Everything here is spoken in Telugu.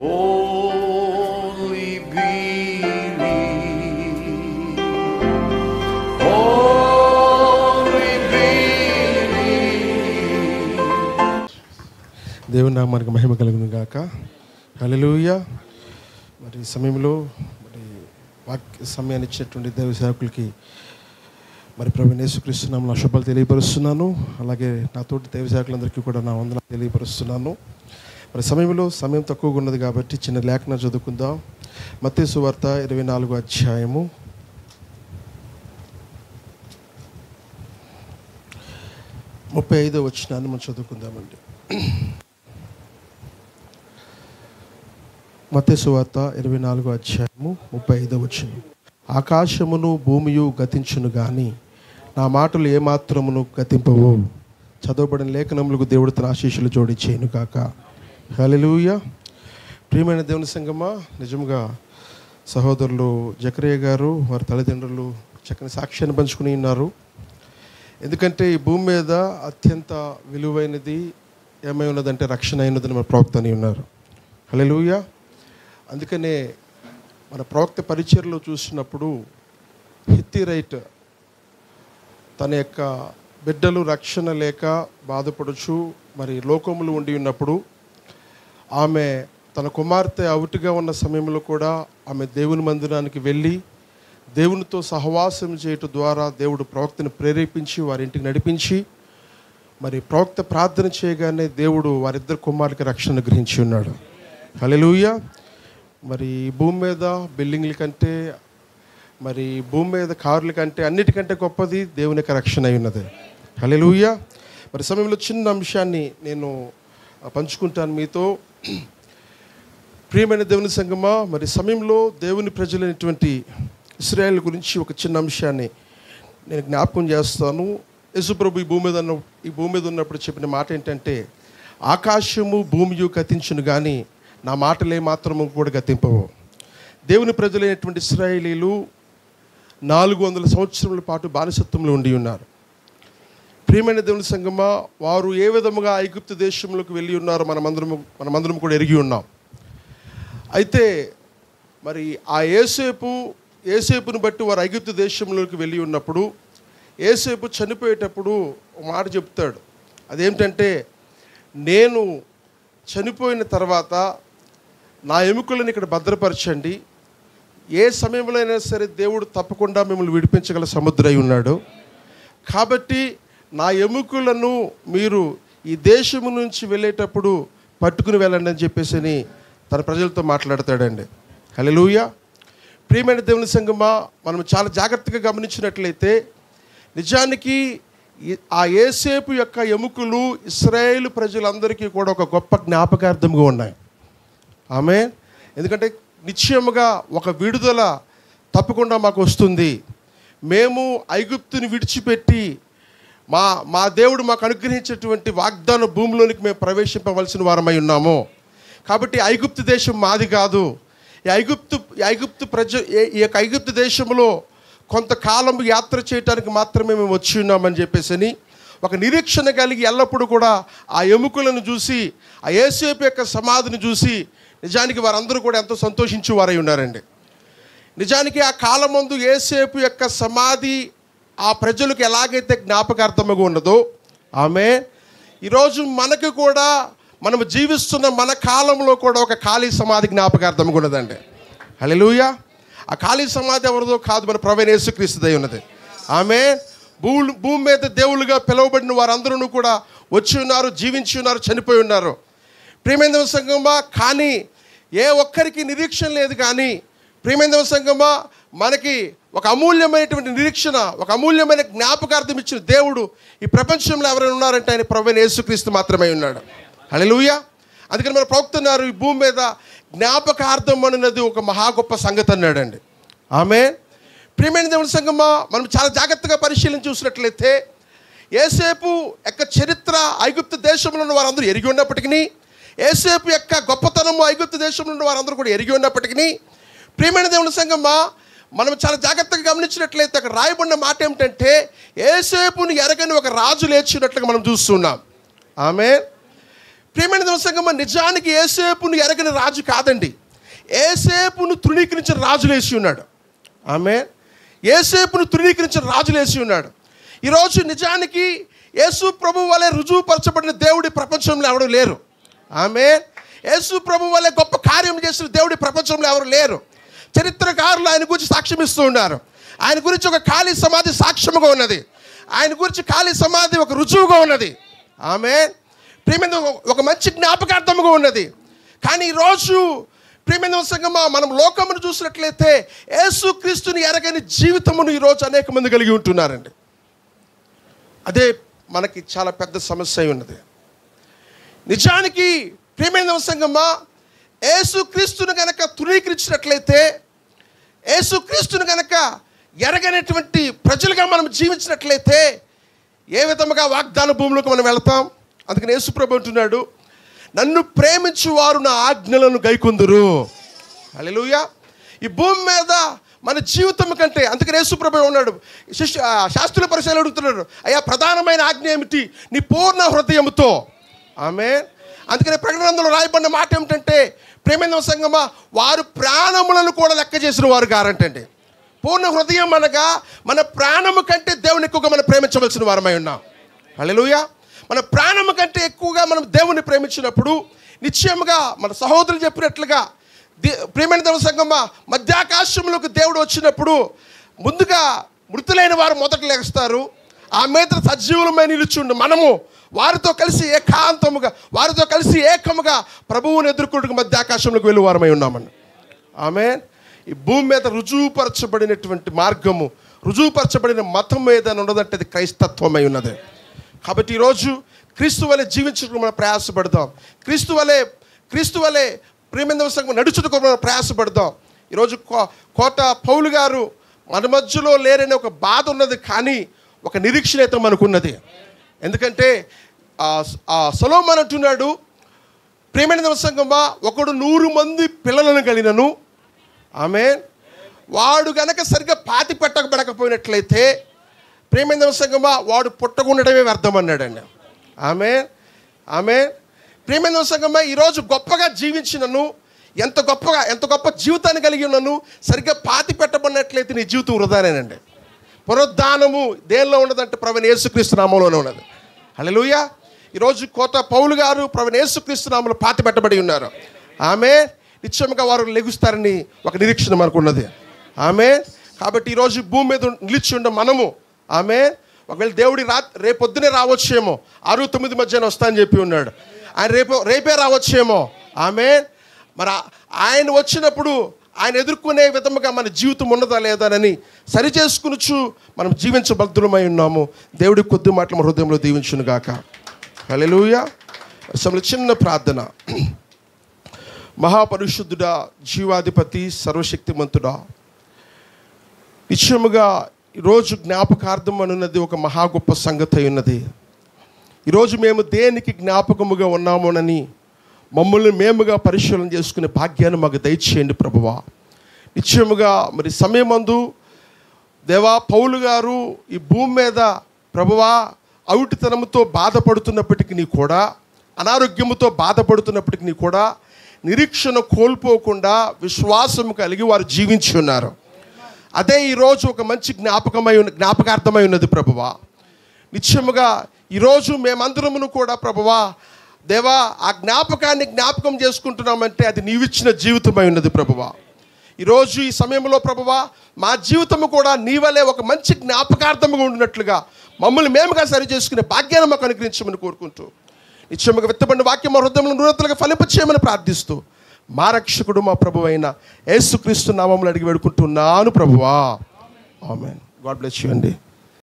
Only believe, only believe. దేవుని నామానికి మహిమ కలుగును గాక. హల్లెలూయా. మరి ఈ సమయంలో మరి వాక్య సమయాన్ని ఇచ్చినటువంటి దైవ సేవకులకి మరి ప్రభువైన యేసుక్రీస్తు నామమున శుభాలు తెలియపరుస్తున్నాను. అలాగే నా తోటి దైవ సేవకులందరికీ కూడా నా వందనాలు తెలియపరుస్తున్నాను. మరి సమయం తక్కువగా ఉన్నది కాబట్టి చిన్న లేఖన చదువుకుందాం. మత్తయి సువార్త 24వ అధ్యాయము 35వ వచనాన్ని మనం చదువుకుందామండి. మత్తయి సువార్త 24వ అధ్యాయము 35వ వచనం. ఆకాశమును భూమియు గతించును గాని నా మాటలు ఏమాత్రమును గతింపవు. చదవబడిన లేఖనములకు దేవుడు తన ఆశీస్సులు జోడించేను కాక. హల్లెలూయా. ప్రియమైన దేవుని సంగమా, నిజంగా సహోదరులు జకరియా గారు వారి తల్లిదండ్రులు చక్కని సాక్ష్యాన్ని పంచుకుని ఉన్నారు. ఎందుకంటే ఈ భూమి మీద అత్యంత విలువైనది ఏమై ఉన్నదంటే రక్షణ అయినదని మన ప్రవక్త అని ఉన్నారు. హల్లెలూయా. అందుకనే మన ప్రవక్త పరిచర్లో చూసినప్పుడు హిత్తి రైట్ తన యొక్క బిడ్డలు రక్షణ లేక బాధపడుచు మరి లోకములు ఉండి ఉన్నప్పుడు ఆమె తన కుమార్తె అవుటిగా ఉన్న సమయంలో కూడా ఆమె దేవుని మందిరానికి వెళ్ళి దేవునితో సహవాసం చేయటం ద్వారా దేవుడు ప్రవక్తను ప్రేరేపించి వారింటికి నడిపించి మరి ప్రవక్త ప్రార్థన చేయగానే దేవుడు వారిద్దరు కుమారులకి రక్షణ గ్రహించి ఉన్నాడు. హల్లెలూయా. మరి భూమి మీద బిల్డింగ్ల కంటే మరి భూమి మీద కార్ల కంటే అన్నిటికంటే గొప్పది దేవుని యొక్క రక్షణ అయి ఉన్నది. హల్లెలూయా. మరి సమయంలో చిన్న అంశాన్ని నేను పంచుకుంటాను మీతో. ప్రియమైన దేవుని సంగమా, మరి సమయంలో దేవుని ప్రజలైనటువంటి ఇశ్రాయేల్ గురించి ఒక చిన్న అంశాన్ని నేను జ్ఞాపకం చేస్తాను. యేసుప్రభు ఈ భూమి మీద ఉన్నప్పుడు చెప్పిన మాట ఏంటంటే, ఆకాశము భూమియు గతించును కానీ నా మాటలే మాత్రము కూడా గతింపవు. దేవుని ప్రజలైనటువంటి ఇశ్రాయేలీలు 400 సంవత్సరముల పాటు బానిసత్వంలో ఉండి ఉన్నారు. ప్రియమైన దేవుని సంగమా, వారు ఏ విధముగా ఐగుప్తు దేశంలోకి వెళ్ళి ఉన్నారో మనమందరం కూడా ఎరిగి ఉన్నాం. అయితే మరి ఆ యోసేపును బట్టి వారు ఐగుప్తు దేశంలోకి వెళ్ళి ఉన్నప్పుడు యోసేపు చనిపోయేటప్పుడు ఒక మాట చెప్తాడు. అదేమిటంటే, నేను చనిపోయిన తర్వాత నా ఎముకలను ఇక్కడ భద్రపరచండి, ఏ సమయంలో అయినా సరే దేవుడు తప్పకుండా మిమ్మల్ని విడిపించగల సముద్రై ఉన్నాడు, కాబట్టి నా ఎముకలను మీరు ఈ దేశము నుంచి వెళ్ళేటప్పుడు పట్టుకుని వెళ్ళండి అని చెప్పేసి తన ప్రజలతో మాట్లాడతాడండి. హల్లెలూయా. ప్రియమైన దేవుని సంగమా, మనం చాలా జాగ్రత్తగా గమనించినట్లయితే నిజానికి ఆ యోసేపు యొక్క ఎముకలు ఇశ్రాయేలు ప్రజలందరికీ కూడా ఒక గొప్ప జ్ఞాపకార్థంగా ఉన్నాయి. ఆమేన్. ఎందుకంటే నిశ్చయముగా ఒక విడుదల తప్పకుండా మాకు వస్తుంది. మేము ఐగుప్తుని విడిచిపెట్టి మా దేవుడు మాకు అనుగ్రహించేటువంటి వాగ్దాన భూమిలోనికి మేము ప్రవేశింపవలసిన వారమై ఉన్నాము. కాబట్టి ఐగుప్తు దేశం మాది కాదు. ఈ యొక్క ఐగుప్తు దేశంలో కొంతకాలం యాత్ర చేయడానికి మాత్రమే మేము వచ్చి ఉన్నామని చెప్పేసి ఒక నిరీక్షణ కలిగి ఎల్లప్పుడూ కూడా ఆ ఎముకలను చూసి ఆ యోసేపు యొక్క సమాధిని చూసి నిజానికి వారందరూ కూడా ఎంతో సంతోషించు వారై ఉన్నారండి. నిజానికి ఆ కాలమందు యోసేపు యొక్క సమాధి ఆ ప్రజలకు ఎలాగైతే జ్ఞాపకార్థముగా ఉన్నదో, ఆమె ఈరోజు మనకు కూడా మనము జీవిస్తున్న మన కాలంలో కూడా ఒక ఖాళీ సమాధి జ్ఞాపకార్థంగా ఉన్నదండి. హల్లెలూయా. ఆ ఖాళీ సమాధి ఎవరిదో కాదు, మన ప్రభువైన యేసుక్రీస్తుదై ఉన్నది. ఆమె భూమి మీద దేవుళ్ళుగా పిలువబడిన వారందరూ కూడా వచ్చి ఉన్నారు, జీవించి ఉన్నారు, చనిపోయి ఉన్నారు. ప్రియమైన సంగమా, కానీ ఏ ఒక్కరికి నిరీక్షణ లేదు. కానీ ప్రియమైన సంగమా, మనకి ఒక అమూల్యమైనటువంటి నిరీక్షణ, ఒక అమూల్యమైన జ్ఞాపకార్థం ఇచ్చిన దేవుడు ఈ ప్రపంచంలో ఎవరైనా ఉన్నారంటే ఆయన ప్రభువైన యేసుక్రీస్తు మాత్రమే ఉన్నాడు. హల్లెలూయా. అందుకని మన ప్రవక్త అన్నారు, ఈ భూమి మీద జ్ఞాపకార్థం అన్నది ఒక మహా గొప్ప సంగతి అన్నాడండి. ఆమేన్. ప్రియమైన దేవుని సంగమా, మనం చాలా జాగ్రత్తగా పరిశీలన చూసినట్లయితే యోసేపు యొక్క చరిత్ర ఐగుప్తు దేశంలో ఉన్న వారందరూ ఎరిగి ఉన్నప్పటికీ, యోసేపు యొక్క గొప్పతనము ఐగుప్తు దేశంలో ఉన్న వారందరూ కూడా ఎరిగి ఉన్నప్పటికీ, ప్రియమైన దేవుని సంగమా, మనం చాలా జాగ్రత్తగా గమనించినట్లయితే అక్కడ రాయబడిన మాట ఏమిటంటే, యోసేపుని ఎరగని ఒక రాజు లేచినట్లుగా మనం చూస్తున్నాం. ఆమేన్. ప్రియమైన సంగమా, నిజానికి యేసేపును ఎరగని రాజు కాదండి, యేసేపును తృణీకరించిన రాజులు వేసి ఉన్నాడు. ఆమె యేసేపును తృణీకరించిన రాజులు వేసి ఉన్నాడు. ఈరోజు నిజానికి యేసు ప్రభు వలె రుజువుపరచబడిన దేవుడి ప్రపంచంలో ఎవరు లేరు. ఆమె యేసు ప్రభు వలె గొప్ప కార్యం చేసిన దేవుడి ప్రపంచంలో ఎవరు లేరు. చరిత్రకారులు ఆయన గురించి సాక్ష్యం ఇస్తూ ఉన్నారు. ఆయన గురించి ఒక ఖాళీ సమాధి సాక్ష్యముగా ఉన్నది. ఆయన గురించి ఖాళీ సమాధి ఒక రుజువుగా ఉన్నది. ఆమె ప్రియమైన ఒక మంచి జ్ఞాపకార్థముగా ఉన్నది. కానీ ఈరోజు ప్రియమైన సంగమా, మనం లోకమును చూసినట్లయితే యేసుక్రీస్తుని ఎరగని జీవితమును ఈరోజు అనేక మంది కలిగి ఉంటున్నారండి. అదే మనకి చాలా పెద్ద సమస్య అయి ఉన్నది. నిజానికి ప్రియమైన సంగమా, యేసుక్రీస్తుని కనుక తృణీకరించినట్లయితే, యేసుక్రీస్తుని కనుక ఎరగనటువంటి ప్రజలుగా మనం జీవించినట్లయితే ఏ విధముగా వాగ్దాన భూమిలోకి మనం వెళతాం? అందుకని యేసు ప్రభు అంటున్నాడు, నన్ను ప్రేమించు వారు నా ఆజ్ఞలను గైకొందురు. హల్లెలూయా. ఈ భూమి మీద మన జీవితం కంటే, అందుకని యేసు ప్రభు ఉన్నాడు, శాస్త్రుల పరిశీలన అడుగుతున్నాడు, అయ్యా ప్రధానమైన ఆజ్ఞ ఏమిటి? నీ పూర్ణ హృదయముతో. ఆమె అందుకని ప్రకటనలో రాయబడిన మాట ఏమిటంటే, ప్రేమైన సంగమా, వారు ప్రాణములను కూడా లెక్క చేసిన వారు గారంటండి. పూర్ణ హృదయం అనగా మన ప్రాణము కంటే దేవుని ఎక్కువగా మనం ప్రేమించవలసిన వారమై ఉన్నాం. హల్లెలూయా. మన ప్రాణము కంటే ఎక్కువగా మనం దేవుని ప్రేమించినప్పుడు నిశ్చయముగా మన సహోదరులు చెప్పినట్లుగా ప్రియమైన సంగమా, మధ్యాకాశంలోకి దేవుడు వచ్చినప్పుడు ముందుగా మృతులైన వారు మొదట లేస్తారు. ఆ మీద సజీవులమై నిలుచుండు మనము వారితో కలిసి ఏకాంతముగా, వారితో కలిసి ఏకముగా ప్రభువుని ఎదుర్కొంటూ మధ్యాకాశంలోకి వెళ్ళి వారమై ఉన్నామని. ఆమె ఈ భూమి మీద రుజువుపరచబడినటువంటి మార్గము, రుజువుపరచబడిన మతం ఏదైనా ఉన్నదంటే అది క్రైస్తత్వమై ఉన్నది. కాబట్టి ఈరోజు క్రీస్తు వలె జీవించడానికి మనం ప్రయాసపడదాం. క్రీస్తు వలె ప్రేమ సంఘం నడుచుటకు మనం ప్రయాసపడదాం. ఈరోజు కోట పౌలు గారు మన మధ్యలో లేరనే ఒక బాధ ఉన్నది, కానీ ఒక నిరీక్షణ అయితే మనకున్నది. ఎందుకంటే సొలొమోను అంటున్నాడు, ప్రేమైన సంఘమా, ఒకడు 100 మంది పిల్లలను కలిగినను, ఆమె వాడు గనక సరిగ్గా పాతి పెట్టకపోయినట్లయితే ప్రేమైన సంఘమా, వాడు పుట్టకుండడమే వ్యర్థం అన్నాడండి. ఆమె ప్రేమైన సంఘమా, ఈరోజు గొప్పగా జీవించినను, ఎంత గొప్ప జీవితాన్ని కలిగి ఉన్నను, సరిగ్గా పాతి పెట్టబడినట్లయితే నీ జీవితం వృధానేనండి. పునరుద్ధానము దేనిలో ఉన్నదంటే ప్రభువైన యేసుక్రీస్తు నామములోనే ఉన్నది. హల్లెలూయా. ఈరోజు కోట పౌలు గారు ప్రభువైన యేసుక్రీస్తు నామములో పాతి పెట్టబడి ఉన్నారు. ఆమె నిశ్చయముగా వారు లెగుస్తారని ఒక నిరీక్షణ మనకు ఉన్నది. ఆమె కాబట్టి ఈరోజు భూమి మీద నిలిచి ఉండ మనము, ఆమె ఒకవేళ దేవుడి రేపొద్దునే రావచ్చేమో, 6-9 మధ్యాహ్నం వస్తానని చెప్పి ఉన్నాడు. ఆయన రేపే రావచ్చేమో. ఆమె మరి ఆయన వచ్చినప్పుడు ఆయన ఎదుర్కొనే విధముగా మన జీవితం ఉన్నదా లేదానని సరి చేసుకునుచు మనం జీవించబద్ధులమై ఉన్నాము. దేవుడి కొద్ది మాటలు మన హృదయంలో దీవించును గాక. హల్లెలూయా. అసలు చిన్న ప్రార్థన. మహాపరిశుద్ధుడా, జీవాధిపతి, సర్వశక్తిమంతుడా, నిశ్చయముగా ఈరోజు జ్ఞాపకార్థం అనున్నది ఒక మహా గొప్ప సంగతి అయి ఉన్నది. ఈరోజు మేము దేనికి జ్ఞాపకముగా ఉన్నామోనని మమ్మల్ని మేముగా పరిశీలన చేసుకునే భాగ్యాన్ని మాకు దయచేయండి ప్రభువా. నిశ్చయముగా మరి సమయమందు దేవా, పౌలు గారు ఈ భూమి మీద ప్రభువా అవిటితనముతో బాధపడుతున్నప్పటికీ కూడా, అనారోగ్యముతో బాధపడుతున్నప్పటికీ కూడా నిరీక్షణ కోల్పోకుండా విశ్వాసము కలిగి వారు జీవించి ఉన్నారు. అదే ఈరోజు ఒక మంచి జ్ఞాపకార్థమై ఉన్నది ప్రభువా. నిశ్చయముగా ఈరోజు మేమందరమును కూడా ప్రభువా దేవా ఆ జ్ఞాపకాన్ని జ్ఞాపకం చేసుకుంటున్నామంటే అది నీవిచ్చిన జీవితమై ఉన్నది ప్రభువా. ఈరోజు ఈ సమయంలో ప్రభువా మా జీవితము కూడా నీ వలే ఒక మంచి జ్ఞాపకార్థముగా ఉండినట్లుగా మమ్మల్ని మేముగా సరి చేసుకునే భాగ్యాన్ని మాకు అనుగ్రహించమని కోరుకుంటూ, నిశ్చయముగా విత్తబడిన వాక్యం మా హృదయంలో నూతనగా ఫలింపచేయమని ప్రార్థిస్తూ, మా రక్షకుడు మా ప్రభువు అయిన యేసుక్రీస్తు నామములో అడిగి వేడుకుంటున్నాను ప్రభువా. ఆమేన్. గాడ్ బ్లెస్ యు అండి.